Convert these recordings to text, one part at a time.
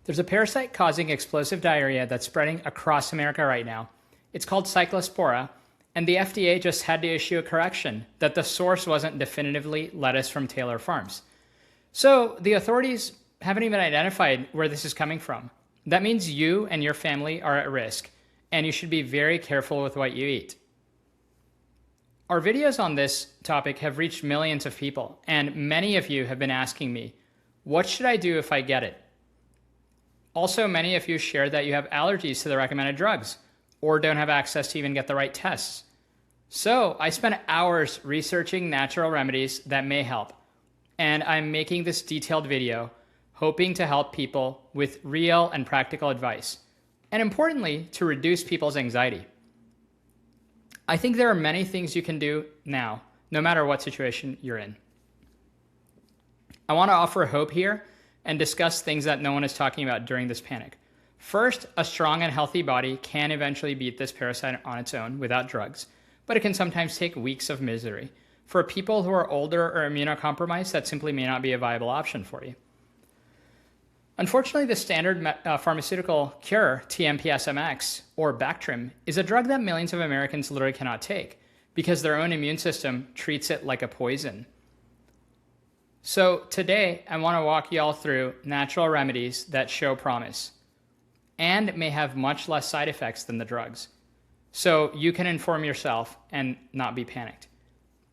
There's a parasite causing explosive diarrhea that's spreading across America right now. It's called Cyclospora, and the FDA just had to issue a correction that the source wasn't definitively lettuce from Taylor Farms. So the authorities haven't even identified where this is coming from. That means you and your family are at risk, and you should be very careful with what you eat. Our videos on this topic have reached millions of people, and many of you have been asking me, what should I do if I get it? Also, many of you shared that you have allergies to the recommended drugs or don't have access to even get the right tests. So I spent hours researching natural remedies that may help, and I'm making this detailed video hoping to help people with real and practical advice, and importantly, to reduce people's anxiety. I think there are many things you can do now, no matter what situation you're in. I want to offer hope here and discuss things that no one is talking about during this panic. First, a strong and healthy body can eventually beat this parasite on its own without drugs, but it can sometimes take weeks of misery. For people who are older or immunocompromised, that simply may not be a viable option for you. Unfortunately, the standard pharmaceutical cure, TMP-SMX, or Bactrim, is a drug that millions of Americans literally cannot take because their own immune system treats it like a poison. So today, I want to walk you all through natural remedies that show promise and may have much less side effects than the drugs, so you can inform yourself and not be panicked.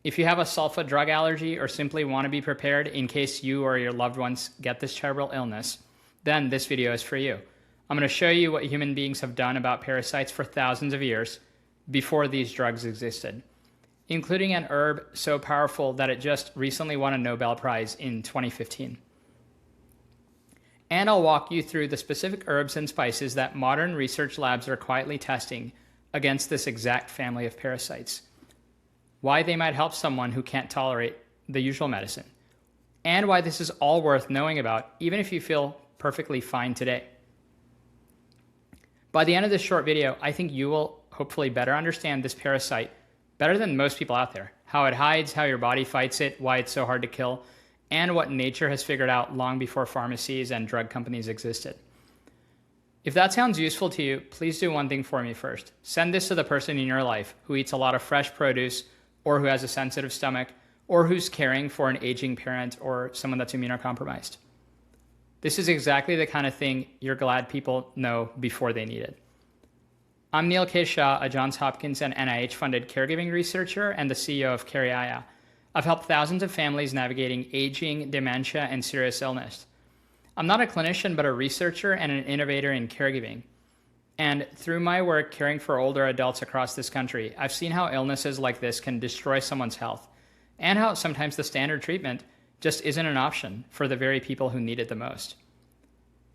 If you have a sulfa drug allergy or simply want to be prepared in case you or your loved ones get this terrible illness, then this video is for you. I'm going to show you what human beings have done about parasites for thousands of years before these drugs existed, including an herb so powerful that it just recently won a Nobel Prize in 2015. And I'll walk you through the specific herbs and spices that modern research labs are quietly testing against this exact family of parasites, why they might help someone who can't tolerate the usual medicine, and why this is all worth knowing about, even if you feel perfectly fine today. By the end of this short video, I think you will hopefully better understand this parasite better than most people out there, how it hides, how your body fights it, why it's so hard to kill, and what nature has figured out long before pharmacies and drug companies existed. If that sounds useful to you, please do one thing for me first. Send this to the person in your life who eats a lot of fresh produce, or who has a sensitive stomach, or who's caring for an aging parent or someone that's immunocompromised. This is exactly the kind of thing you're glad people know before they need it. I'm Neil K. Shah, a Johns Hopkins and NIH-funded caregiving researcher and the CEO of Diarrhea. I've helped thousands of families navigating aging, dementia, and serious illness. I'm not a clinician, but a researcher and an innovator in caregiving. And through my work caring for older adults across this country, I've seen how illnesses like this can destroy someone's health, and how sometimes the standard treatment just isn't an option for the very people who need it the most.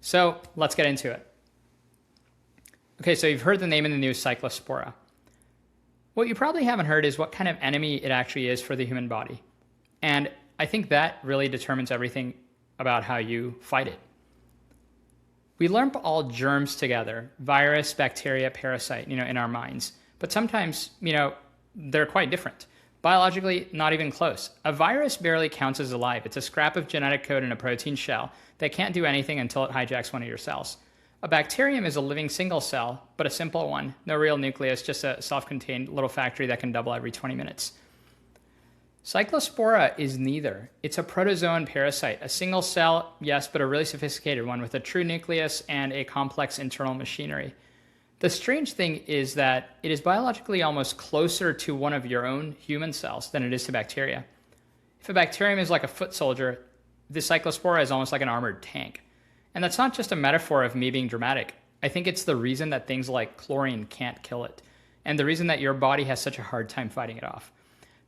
So let's get into it. Okay, so you've heard the name in the news, Cyclospora. What you probably haven't heard is what kind of enemy it actually is for the human body. And I think that really determines everything about how you fight it. We lump all germs together, virus, bacteria, parasite, in our minds. But sometimes, they're quite different. Biologically, not even close. A virus barely counts as alive. It's a scrap of genetic code in a protein shell that can't do anything until it hijacks one of your cells. A bacterium is a living single cell, but a simple one. No real nucleus, just a self-contained little factory that can double every 20 minutes. Cyclospora is neither. It's a protozoan parasite, a single cell, yes, but a really sophisticated one with a true nucleus and a complex internal machinery. The strange thing is that it is biologically almost closer to one of your own human cells than it is to bacteria. If a bacterium is like a foot soldier, this Cyclospora is almost like an armored tank. And that's not just a metaphor of me being dramatic. I think it's the reason that things like chlorine can't kill it, and the reason that your body has such a hard time fighting it off.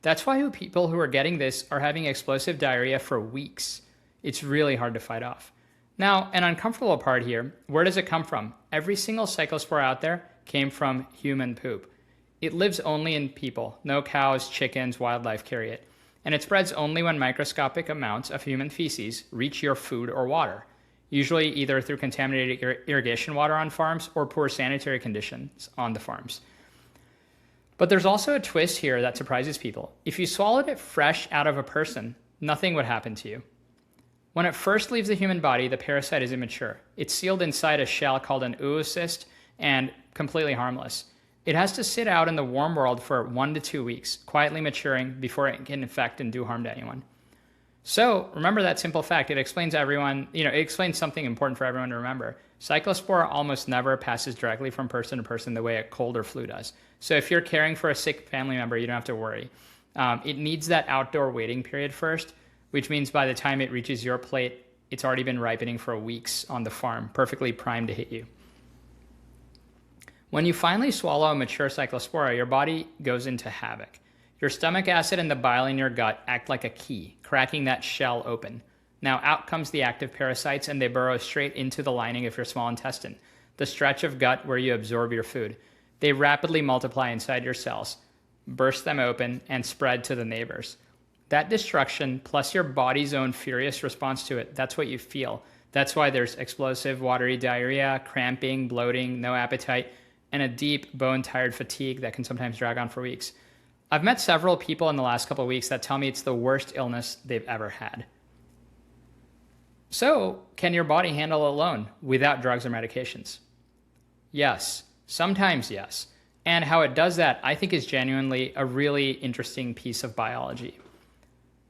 That's why people who are getting this are having explosive diarrhea for weeks. It's really hard to fight off. Now, an uncomfortable part here, where does it come from? Every single Cyclospora out there came from human poop. It lives only in people. No cows, chickens, wildlife carry it. And it spreads only when microscopic amounts of human feces reach your food or water, usually either through contaminated irrigation water on farms or poor sanitary conditions on the farms. But there's also a twist here that surprises people. If you swallowed it fresh out of a person, nothing would happen to you. When it first leaves the human body, the parasite is immature. It's sealed inside a shell called an oocyst and completely harmless. It has to sit out in the warm world for 1 to 2 weeks, quietly maturing before it can infect and do harm to anyone. So remember that simple fact. It explains it explains something important for everyone to remember. Cyclospora almost never passes directly from person to person the way a cold or flu does. So if you're caring for a sick family member, you don't have to worry. It needs that outdoor waiting period first, which means by the time it reaches your plate, it's already been ripening for weeks on the farm, perfectly primed to hit you. When you finally swallow a mature Cyclospora, your body goes into havoc. Your stomach acid and the bile in your gut act like a key, cracking that shell open. Now out comes the active parasites, and they burrow straight into the lining of your small intestine, the stretch of gut where you absorb your food. They rapidly multiply inside your cells, burst them open, and spread to the neighbors. That destruction, plus your body's own furious response to it, that's what you feel. That's why there's explosive, watery diarrhea, cramping, bloating, no appetite, and a deep, bone-tired fatigue that can sometimes drag on for weeks. I've met several people in the last couple of weeks that tell me it's the worst illness they've ever had. So, can your body handle it alone without drugs or medications? Yes. Sometimes yes. And how it does that, I think, is genuinely a really interesting piece of biology.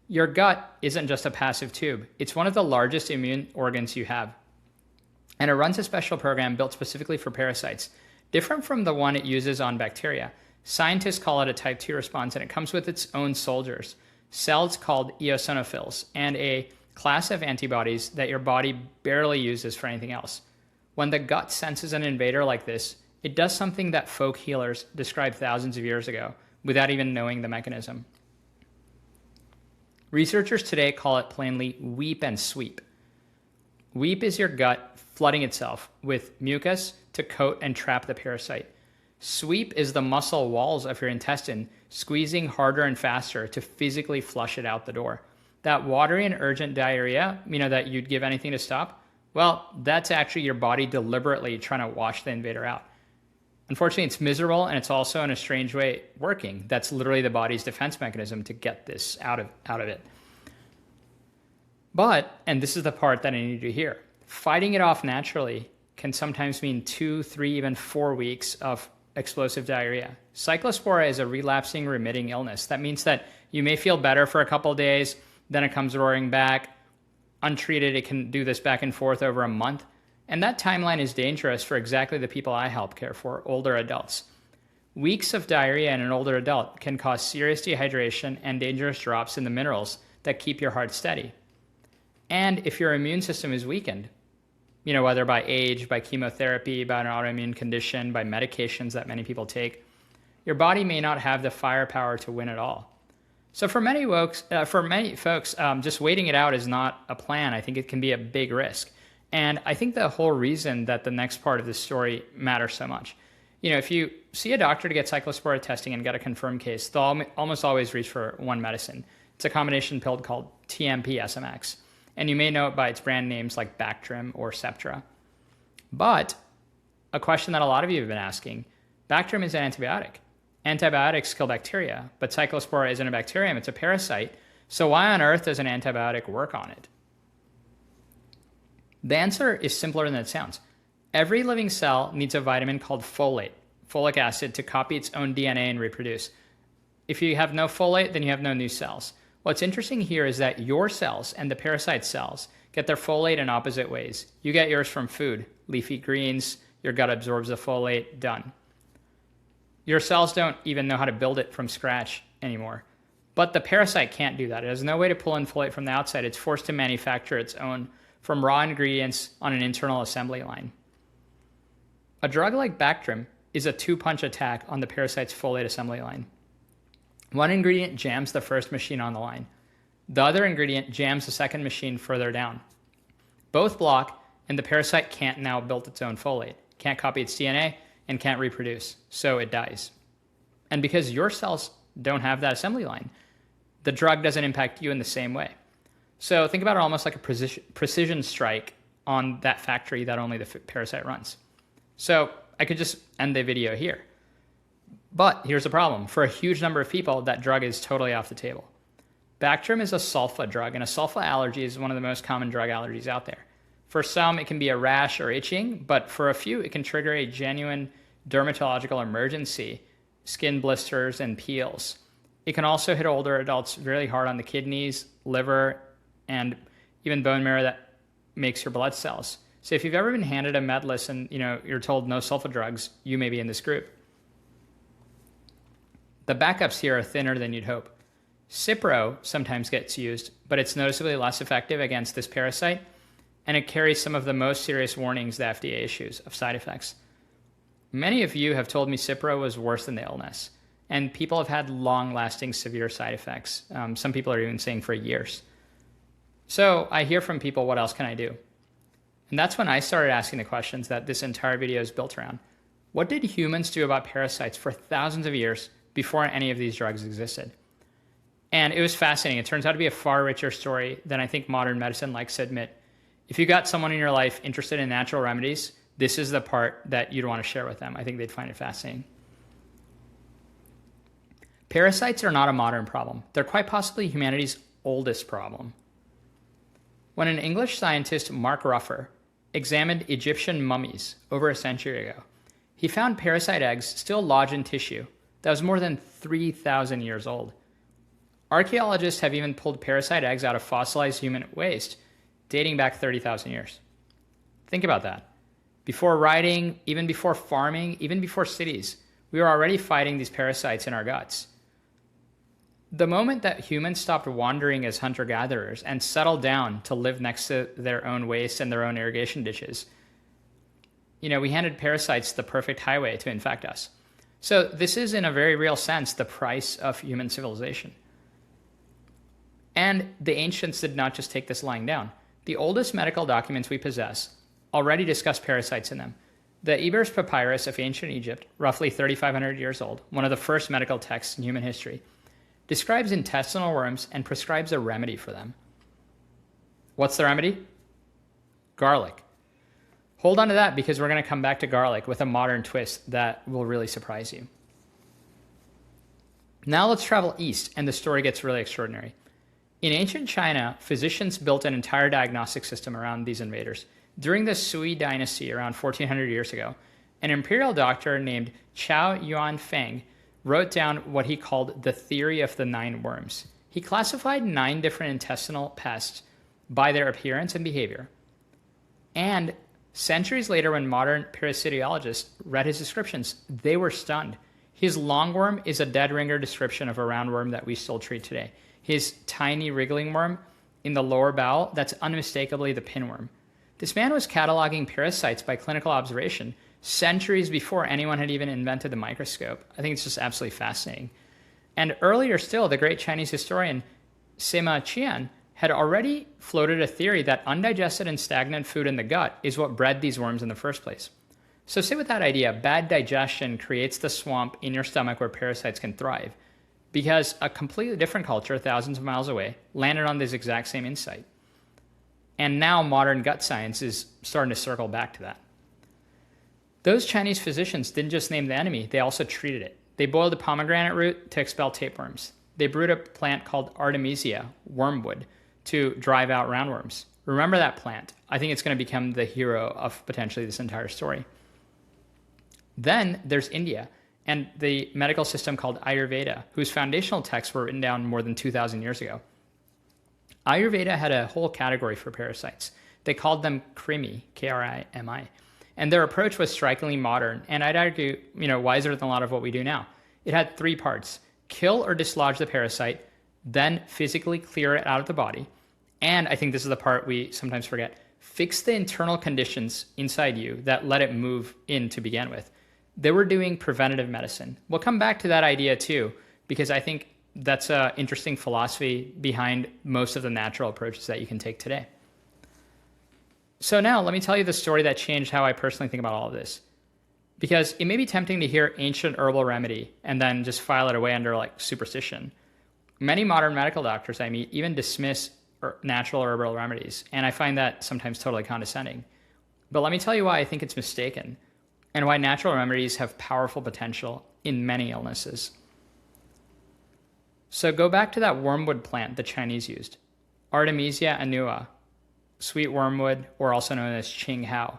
Your gut isn't just a passive tube. It's one of the largest immune organs you have. And it runs a special program built specifically for parasites, different from the one it uses on bacteria. Scientists call it a type 2 response, and it comes with its own soldiers, cells called eosinophils, and a class of antibodies that your body barely uses for anything else. When the gut senses an invader like this, it does something that folk healers described thousands of years ago without even knowing the mechanism. Researchers today call it plainly weep and sweep. Weep is your gut flooding itself with mucus to coat and trap the parasite. Sweep is the muscle walls of your intestine squeezing harder and faster to physically flush it out the door. That watery and urgent diarrhea, that you'd give anything to stop, well, that's actually your body deliberately trying to wash the invader out. Unfortunately, it's miserable, and it's also in a strange way working. That's literally the body's defense mechanism to get this out of it. But, and this is the part that I need to hear, fighting it off naturally can sometimes mean 2, 3, even 4 weeks of explosive diarrhea. Cyclospora is a relapsing, remitting illness. That means that you may feel better for a couple of days, then it comes roaring back. Untreated, it can do this back and forth over a month. And that timeline is dangerous for exactly the people I help care for, older adults. Weeks of diarrhea in an older adult can cause serious dehydration and dangerous drops in the minerals that keep your heart steady. And if your immune system is weakened, whether by age, by chemotherapy, by an autoimmune condition, by medications that many people take, your body may not have the firepower to win at all. So for many folks, just waiting it out is not a plan. I think it can be a big risk. And I think the whole reason that the next part of this story matters so much. If you see a doctor to get Cyclospora testing and get a confirmed case, they'll almost always reach for one medicine. It's a combination pill called TMP-SMX. And you may know it by its brand names like Bactrim or Septra. But a question that a lot of you have been asking, Bactrim is an antibiotic. Antibiotics kill bacteria, but Cyclospora isn't a bacterium, it's a parasite. So why on earth does an antibiotic work on it? The answer is simpler than it sounds. Every living cell needs a vitamin called folate, folic acid, to copy its own DNA and reproduce. If you have no folate, then you have no new cells. What's interesting here is that your cells and the parasite cells get their folate in opposite ways. You get yours from food, leafy greens, your gut absorbs the folate, done. Your cells don't even know how to build it from scratch anymore. But the parasite can't do that. It has no way to pull in folate from the outside. It's forced to manufacture its own from raw ingredients on an internal assembly line. A drug like Bactrim is a two-punch attack on the parasite's folate assembly line. One ingredient jams the first machine on the line. The other ingredient jams the second machine further down. Both block, and the parasite can't now build its own folate, can't copy its DNA, and can't reproduce, so it dies. And because your cells don't have that assembly line, the drug doesn't impact you in the same way. So think about it almost like a precision strike on that factory that only the parasite runs. So I could just end the video here. But here's the problem. For a huge number of people, that drug is totally off the table. Bactrim is a sulfa drug, and a sulfa allergy is one of the most common drug allergies out there. For some, it can be a rash or itching, but for a few, it can trigger a genuine dermatological emergency, skin blisters and peels. It can also hit older adults really hard on the kidneys, liver, and even bone marrow that makes your blood cells. So if you've ever been handed a med list and you're told no sulfa drugs, you may be in this group. The backups here are thinner than you'd hope. Cipro sometimes gets used, but it's noticeably less effective against this parasite, and it carries some of the most serious warnings the FDA issues of side effects. Many of you have told me Cipro was worse than the illness, and people have had long-lasting severe side effects. Some people are even saying for years. So I hear from people, what else can I do? And that's when I started asking the questions that this entire video is built around. What did humans do about parasites for thousands of years before any of these drugs existed? And it was fascinating. It turns out to be a far richer story than I think modern medicine likes to admit. If you got someone in your life interested in natural remedies, this is the part that you'd want to share with them. I think they'd find it fascinating. Parasites are not a modern problem. They're quite possibly humanity's oldest problem. When an English scientist, Mark Ruffer, examined Egyptian mummies over a century ago, he found parasite eggs still lodged in tissue that was more than 3,000 years old. Archaeologists have even pulled parasite eggs out of fossilized human waste dating back 30,000 years. Think about that. Before writing, even before farming, even before cities, we were already fighting these parasites in our guts. The moment that humans stopped wandering as hunter-gatherers and settled down to live next to their own waste and their own irrigation ditches, we handed parasites the perfect highway to infect us. So this is, in a very real sense, the price of human civilization. And the ancients did not just take this lying down. The oldest medical documents we possess already discuss parasites in them. The Ebers Papyrus of ancient Egypt, roughly 3,500 years old, one of the first medical texts in human history, describes intestinal worms and prescribes a remedy for them. What's the remedy? Garlic. Hold on to that, because we're going to come back to garlic with a modern twist that will really surprise you. Now let's travel east, and the story gets really extraordinary. In ancient China, physicians built an entire diagnostic system around these invaders. During the Sui dynasty around 1400 years ago, an imperial doctor named Chao Yuan Feng wrote down what he called the theory of the 9 worms. He classified 9 different intestinal pests by their appearance and behavior. And centuries later, when modern parasitologists read his descriptions, they were stunned. His longworm is a dead ringer description of a roundworm that we still treat today. His tiny wriggling worm in the lower bowel, that's unmistakably the pinworm. This man was cataloging parasites by clinical observation centuries before anyone had even invented the microscope. I think it's just absolutely fascinating. And earlier still, the great Chinese historian Sima Qian had already floated a theory that undigested and stagnant food in the gut is what bred these worms in the first place. So sit with that idea. Bad digestion creates the swamp in your stomach where parasites can thrive, because a completely different culture thousands of miles away landed on this exact same insight. And now modern gut science is starting to circle back to that. Those Chinese physicians didn't just name the enemy, they also treated it. They boiled a pomegranate root to expel tapeworms. They brewed a plant called Artemisia, wormwood, to drive out roundworms. Remember that plant. I think it's going to become the hero of potentially this entire story. Then there's India and the medical system called Ayurveda, whose foundational texts were written down more than 2,000 years ago. Ayurveda had a whole category for parasites. They called them krimi, K-R-I-M-I. And their approach was strikingly modern, and I'd argue, wiser than a lot of what we do now. It had 3 parts: kill or dislodge the parasite, then physically clear it out of the body, and I think this is the part we sometimes forget, fix the internal conditions inside you that let it move in to begin with. They were doing preventative medicine. We'll come back to that idea too, because I think that's an interesting philosophy behind most of the natural approaches that you can take today. So now let me tell you the story that changed how I personally think about all of this. Because it may be tempting to hear ancient herbal remedy and then just file it away under superstition. Many modern medical doctors I meet even dismiss natural herbal remedies, and I find that sometimes totally condescending. But let me tell you why I think it's mistaken, and why natural remedies have powerful potential in many illnesses. So go back to that wormwood plant the Chinese used, Artemisia annua, sweet wormwood, or also known as Qing Hao.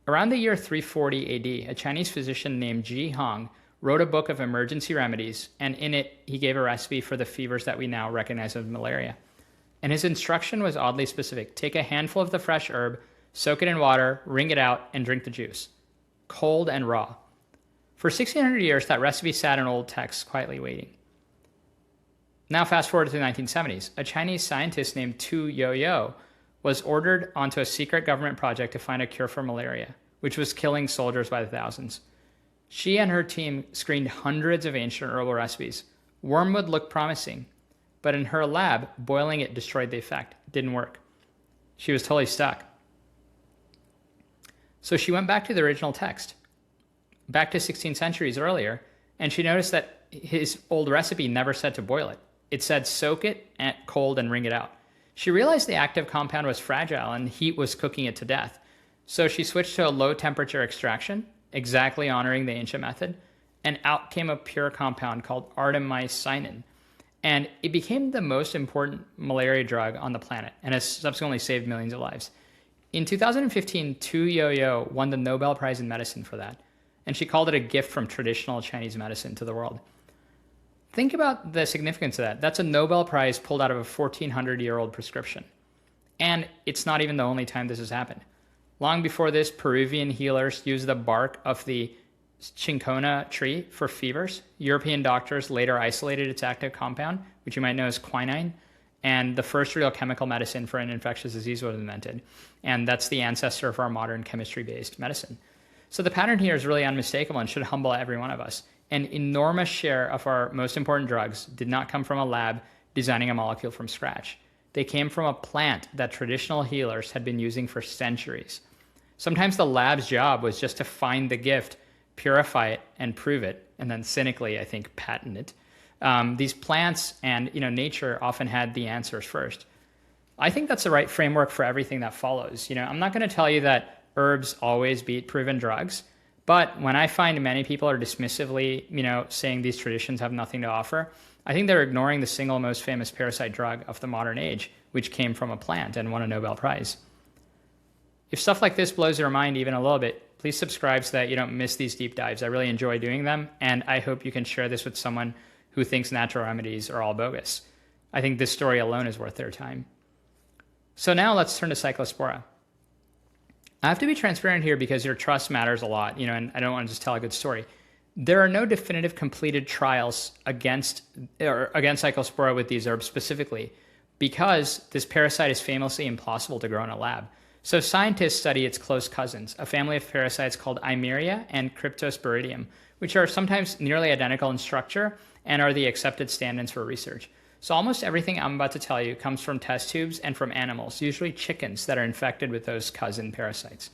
Around the year 340 AD, a Chinese physician named Ji Hong wrote a book of emergency remedies, and in it, he gave a recipe for the fevers that we now recognize as malaria. And his instruction was oddly specific. Take a handful of the fresh herb, soak it in water, wring it out, and drink the juice, cold and raw. For 1600 years, that recipe sat in old texts quietly waiting. Now fast forward to the 1970s. A Chinese scientist named Tu Youyou was ordered onto a secret government project to find a cure for malaria, which was killing soldiers by the thousands. She and her team screened hundreds of ancient herbal recipes. Wormwood looked promising, but in her lab, boiling it destroyed the effect. It didn't work. She was totally stuck. So she went back to the original text, back to 16 centuries earlier, and she noticed that his old recipe never said to boil it. It said soak it at cold and wring it out. She realized the active compound was fragile and heat was cooking it to death. So she switched to a low temperature extraction, exactly honoring the ancient method, and out came a pure compound called Artemisinin. And it became the most important malaria drug on the planet and has subsequently saved millions of lives. In 2015, Tu Youyou won the Nobel Prize in Medicine for that, and she called it a gift from traditional Chinese medicine to the world. Think about the significance of that. That's a Nobel Prize pulled out of a 1,400-year-old prescription. And it's not even the only time this has happened. Long before this, Peruvian healers used the bark of the cinchona tree for fevers. European doctors later isolated its active compound, which you might know as quinine, and the first real chemical medicine for an infectious disease was invented. And that's the ancestor of our modern chemistry-based medicine. So the pattern here is really unmistakable and should humble every one of us. An enormous share of our most important drugs did not come from a lab designing a molecule from scratch. They came from a plant that traditional healers had been using for centuries. Sometimes the lab's job was just to find the gift, purify it, and prove it, and then cynically, I think, patent it. These plants and nature often had the answers first. I think that's the right framework for everything that follows. I'm not going to tell you that herbs always beat proven drugs, but when I find many people are dismissively, saying these traditions have nothing to offer, I think they're ignoring the single most famous parasite drug of the modern age, which came from a plant and won a Nobel Prize. If stuff like this blows your mind even a little bit, please subscribe so that you don't miss these deep dives. I really enjoy doing them, and I hope you can share this with someone who thinks natural remedies are all bogus. I think this story alone is worth their time. So now let's turn to Cyclospora. I have to be transparent here because your trust matters a lot, and I don't want to just tell a good story. There are no definitive completed trials against Cyclospora with these herbs specifically, because this parasite is famously impossible to grow in a lab. So scientists study its close cousins, a family of parasites called Eimeria and Cryptosporidium, which are sometimes nearly identical in structure and are the accepted stand-ins for research. So almost everything I'm about to tell you comes from test tubes and from animals, usually chickens that are infected with those cousin parasites.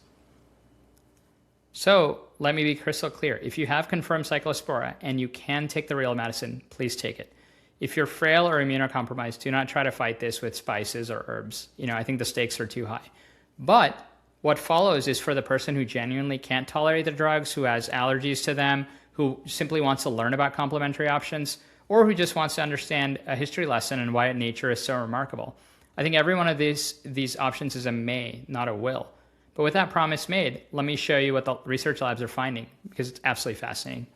So let me be crystal clear. If you have confirmed Cyclospora and you can take the real medicine, please take it. If you're frail or immunocompromised, do not try to fight this with spices or herbs. I think the stakes are too high. But what follows is for the person who genuinely can't tolerate the drugs, who has allergies to them, who simply wants to learn about complementary options, or who just wants to understand a history lesson and why nature is so remarkable. I think every one of these options is a may, not a will. But with that promise made, let me show you what the research labs are finding, because it's absolutely fascinating.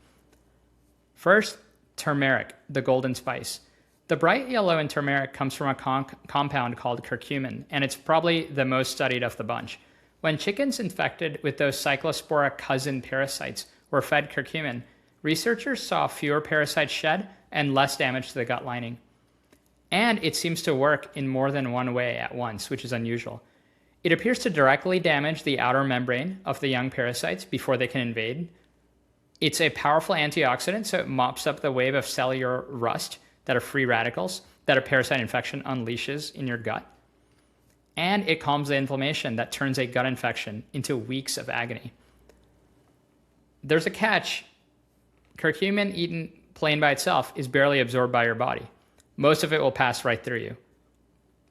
First, turmeric, the golden spice. The bright yellow in turmeric comes from a compound called curcumin, and it's probably the most studied of the bunch. When chickens infected with those Cyclospora cousin parasites were fed curcumin, researchers saw fewer parasites shed and less damage to the gut lining. And it seems to work in more than one way at once, which is unusual. It appears to directly damage the outer membrane of the young parasites before they can invade. It's a powerful antioxidant, so it mops up the wave of cellular rust that are free radicals that a parasite infection unleashes in your gut. And it calms the inflammation that turns a gut infection into weeks of agony. There's a catch. Curcumin eaten plain by itself is barely absorbed by your body. Most of it will pass right through you.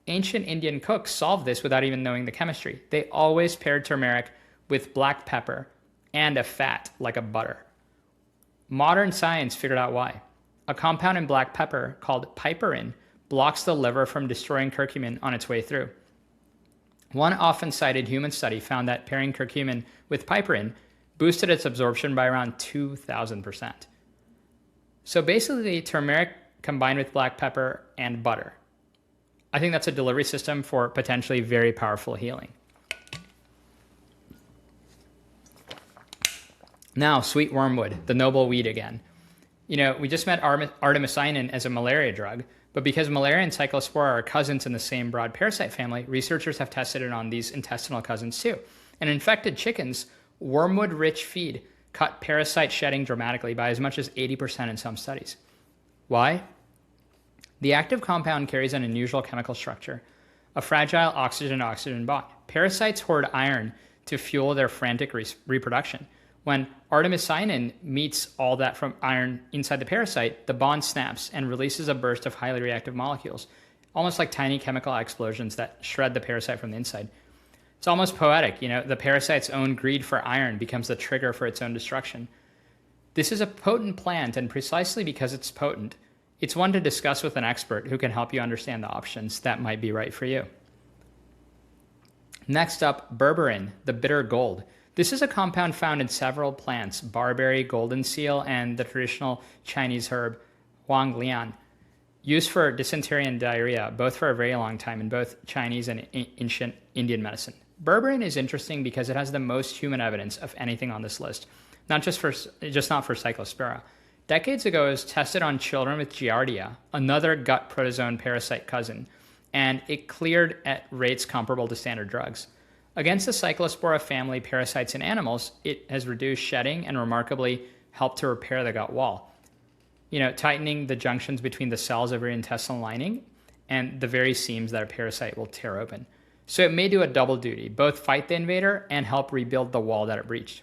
Ancient Indian cooks solved this without even knowing the chemistry. They always paired turmeric with black pepper and a fat like a butter. Modern science figured out why. A compound in black pepper called piperine blocks the liver from destroying curcumin on its way through. One often cited human study found that pairing curcumin with piperine boosted its absorption by around 2,000%. So basically, turmeric combined with black pepper and butter. I think that's a delivery system for potentially very powerful healing. Now, sweet wormwood, the noble weed again. We just met Artemisinin as a malaria drug, but because malaria and Cyclospora are cousins in the same broad parasite family, researchers have tested it on these intestinal cousins too. In infected chickens, wormwood-rich feed cut parasite shedding dramatically by as much as 80% in some studies. Why? The active compound carries an unusual chemical structure, a fragile oxygen-oxygen bond. Parasites hoard iron to fuel their frantic reproduction. When artemisinin meets all that from iron inside the parasite, the bond snaps and releases a burst of highly reactive molecules, almost like tiny chemical explosions that shred the parasite from the inside. It's almost poetic, the parasite's own greed for iron becomes the trigger for its own destruction. This is a potent plant, and precisely because it's potent, it's one to discuss with an expert who can help you understand the options that might be right for you. Next up, berberine, the bitter gold. This is a compound found in several plants, barberry, golden seal, and the traditional Chinese herb huang lian, used for dysentery and diarrhea, both for a very long time in both Chinese and ancient Indian medicine. Berberine is interesting because it has the most human evidence of anything on this list, not for Cyclospora. Decades ago, it was tested on children with Giardia, another gut protozoan parasite cousin, and it cleared at rates comparable to standard drugs. Against the Cyclospora family parasites in animals, it has reduced shedding and remarkably helped to repair the gut wall, tightening the junctions between the cells of your intestinal lining and the very seams that a parasite will tear open. So it may do a double duty, both fight the invader and help rebuild the wall that it breached.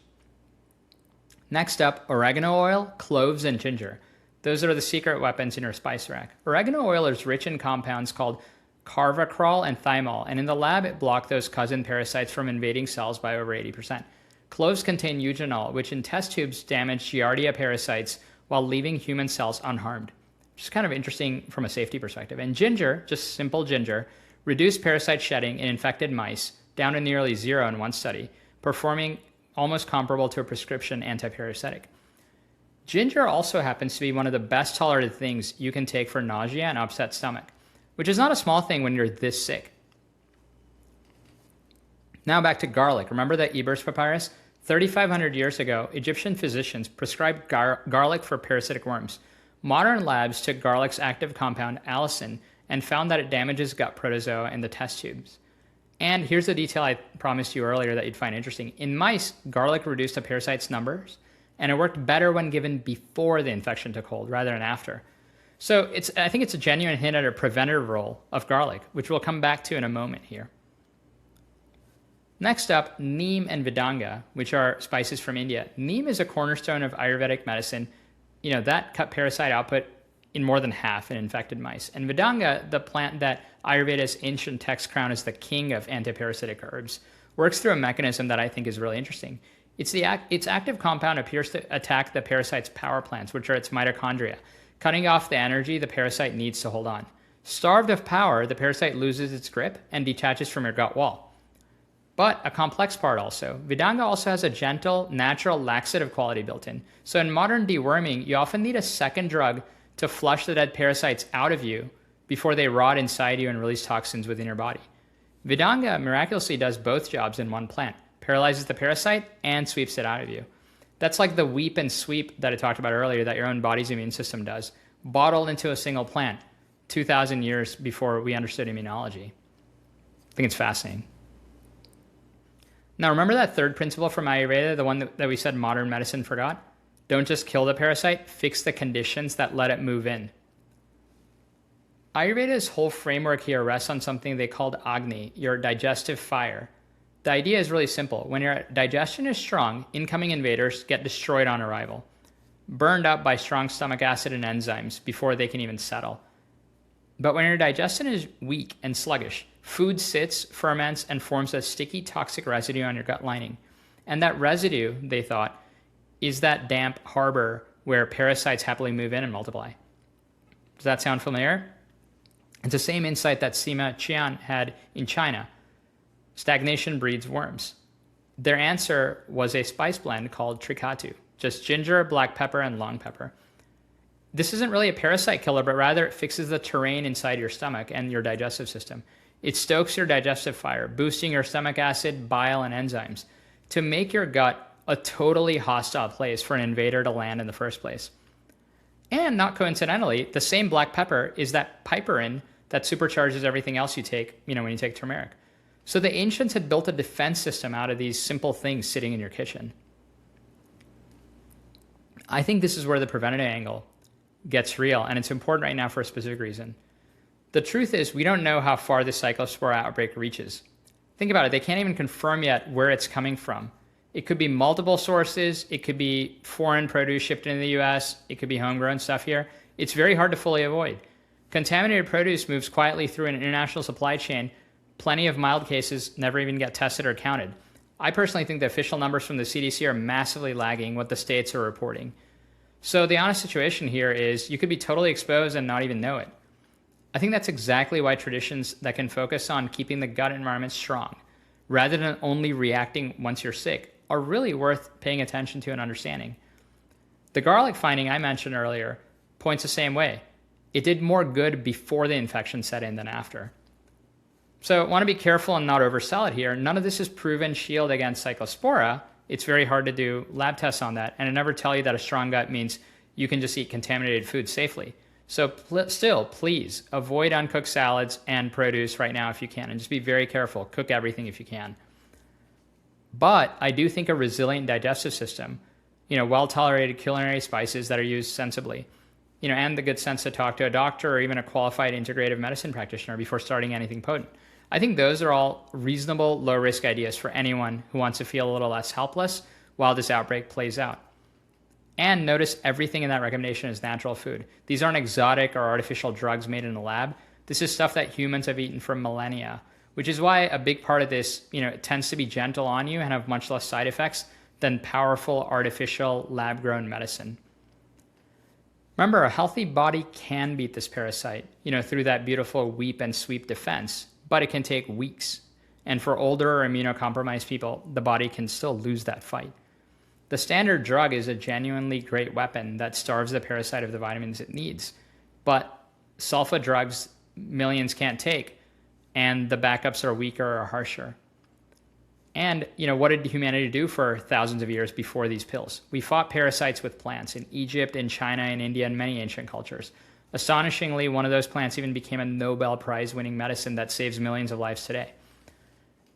Next up, oregano oil, cloves, and ginger. Those are the secret weapons in your spice rack. Oregano oil is rich in compounds called carvacrol and thymol, and in the lab it blocked those cousin parasites from invading cells by over 80%. Cloves contain eugenol, which in test tubes damage Giardia parasites while leaving human cells unharmed, which is kind of interesting from a safety perspective. And ginger, just simple ginger, reduced parasite shedding in infected mice down to nearly zero in one study, performing almost comparable to a prescription antiparasitic. Ginger also happens to be one of the best tolerated things you can take for nausea and upset stomach, which is not a small thing when you're this sick. Now back to garlic. Remember the Eber's papyrus? 3,500 years ago, Egyptian physicians prescribed garlic for parasitic worms. Modern labs took garlic's active compound, allicin, and found that it damages gut protozoa in the test tubes. And here's the detail I promised you earlier that you'd find interesting. In mice, garlic reduced a parasite's numbers, and it worked better when given before the infection took hold rather than after. So I think it's a genuine hint at a preventative role of garlic, which we'll come back to in a moment here. Next up, Neem and Vidanga, which are spices from India. Neem is a cornerstone of Ayurvedic medicine. That cut parasite output in more than half in infected mice. And Vidanga, the plant that Ayurveda's ancient text crown as the king of antiparasitic herbs, works through a mechanism that I think is really interesting. Its active compound appears to attack the parasite's power plants, which are its mitochondria, cutting off the energy the parasite needs to hold on. Starved of power, the parasite loses its grip and detaches from your gut wall. But a complex part also. Vidanga also has a gentle, natural laxative quality built in. So in modern deworming, you often need a second drug to flush the dead parasites out of you before they rot inside you and release toxins within your body. Vidanga miraculously does both jobs in one plant, paralyzes the parasite and sweeps it out of you. That's like the weep and sweep that I talked about earlier that your own body's immune system does, bottled into a single plant 2,000 years before we understood immunology. I think it's fascinating. Now, remember that third principle from Ayurveda, the one that we said modern medicine forgot? Don't just kill the parasite, fix the conditions that let it move in. Ayurveda's whole framework here rests on something they called Agni, your digestive fire. The idea is really simple. When your digestion is strong, incoming invaders get destroyed on arrival, burned up by strong stomach acid and enzymes before they can even settle. But when your digestion is weak and sluggish, food sits, ferments, and forms a sticky, toxic residue on your gut lining. And that residue, they thought, is that damp harbor where parasites happily move in and multiply. Does that sound familiar? It's the same insight that Sima Qian had in China. Stagnation breeds worms. Their answer was a spice blend called Trikatu, just ginger, black pepper, and long pepper. This isn't really a parasite killer, but rather it fixes the terrain inside your stomach and your digestive system. It stokes your digestive fire, boosting your stomach acid, bile, and enzymes to make your gut a totally hostile place for an invader to land in the first place. And not coincidentally, the same black pepper is that piperine that supercharges everything else you take, when you take turmeric. So the ancients had built a defense system out of these simple things sitting in your kitchen. I think this is where the preventative angle gets real, and it's important right now for a specific reason. The truth is, we don't know how far this Cyclospora outbreak reaches. Think about it, they can't even confirm yet where it's coming from. It could be multiple sources, it could be foreign produce shipped into the US, it could be homegrown stuff here. It's very hard to fully avoid. Contaminated produce moves quietly through an international supply chain. Plenty of mild cases never even get tested or counted. I personally think the official numbers from the CDC are massively lagging what the states are reporting. So the honest situation here is you could be totally exposed and not even know it. I think that's exactly why traditions that can focus on keeping the gut environment strong, rather than only reacting once you're sick, are really worth paying attention to and understanding. The garlic finding I mentioned earlier points the same way. It did more good before the infection set in than after. So I want to be careful and not oversell it here. None of this is proven shield against Cyclospora. It's very hard to do lab tests on that, and I never tell you that a strong gut means you can just eat contaminated food safely. So still, please avoid uncooked salads and produce right now if you can, and just be very careful. Cook everything if you can. But I do think a resilient digestive system, well-tolerated culinary spices that are used sensibly, and the good sense to talk to a doctor or even a qualified integrative medicine practitioner before starting anything potent. I think those are all reasonable, low-risk ideas for anyone who wants to feel a little less helpless while this outbreak plays out. And notice everything in that recommendation is natural food. These aren't exotic or artificial drugs made in a lab. This is stuff that humans have eaten for millennia, which is why a big part of this, it tends to be gentle on you and have much less side effects than powerful artificial lab-grown medicine. Remember, a healthy body can beat this parasite, through that beautiful weep and sweep defense, but it can take weeks. And for older or immunocompromised people, the body can still lose that fight. The standard drug is a genuinely great weapon that starves the parasite of the vitamins it needs. But sulfa drugs, millions can't take, and the backups are weaker or harsher. And, what did humanity do for thousands of years before these pills? We fought parasites with plants in Egypt, in China, in India, and many ancient cultures. Astonishingly, one of those plants even became a Nobel Prize winning medicine that saves millions of lives today.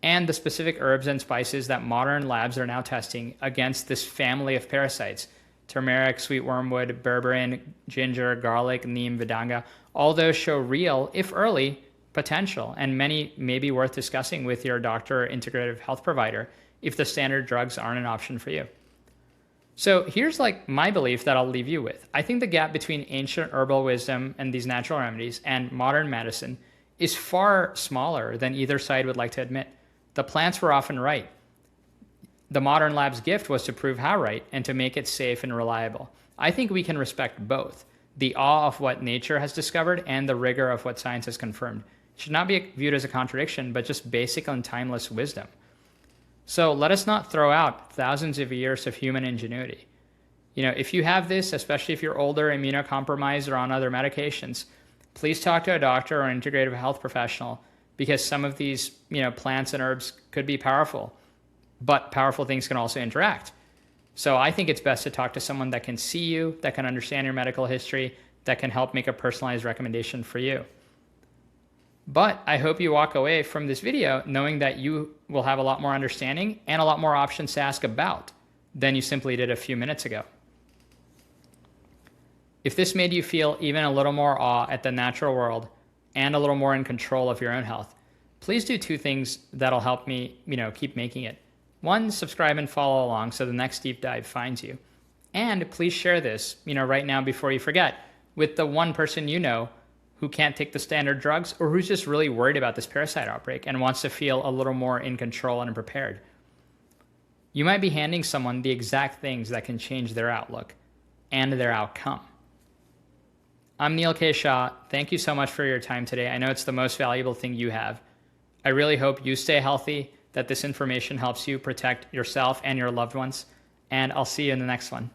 And the specific herbs and spices that modern labs are now testing against this family of parasites, turmeric, sweet wormwood, berberine, ginger, garlic, neem vidanga, all those show real, if early, potential, and many may be worth discussing with your doctor or integrative health provider if the standard drugs aren't an option for you. So here's my belief that I'll leave you with. I think the gap between ancient herbal wisdom and these natural remedies and modern medicine is far smaller than either side would like to admit. The plants were often right. The modern lab's gift was to prove how right and to make it safe and reliable. I think we can respect both, the awe of what nature has discovered and the rigor of what science has confirmed. It should not be viewed as a contradiction, but just basic and timeless wisdom. So let us not throw out thousands of years of human ingenuity. If you have this, especially if you're older, immunocompromised, or on other medications, please talk to a doctor or an integrative health professional, because some of these, plants and herbs could be powerful, but powerful things can also interact. So I think it's best to talk to someone that can see you, that can understand your medical history, that can help make a personalized recommendation for you. But I hope you walk away from this video knowing that you will have a lot more understanding and a lot more options to ask about than you simply did a few minutes ago. If this made you feel even a little more awe at the natural world and a little more in control of your own health, please do two things that'll help me, keep making it. One, subscribe and follow along so the next deep dive finds you. And please share this, right now before you forget, with the one person who can't take the standard drugs or who's just really worried about this parasite outbreak and wants to feel a little more in control and prepared. You might be handing someone the exact things that can change their outlook and their outcome. I'm Neil K. Shah. Thank you so much for your time today. I know it's the most valuable thing you have. I really hope you stay healthy, that this information helps you protect yourself and your loved ones, and I'll see you in the next one.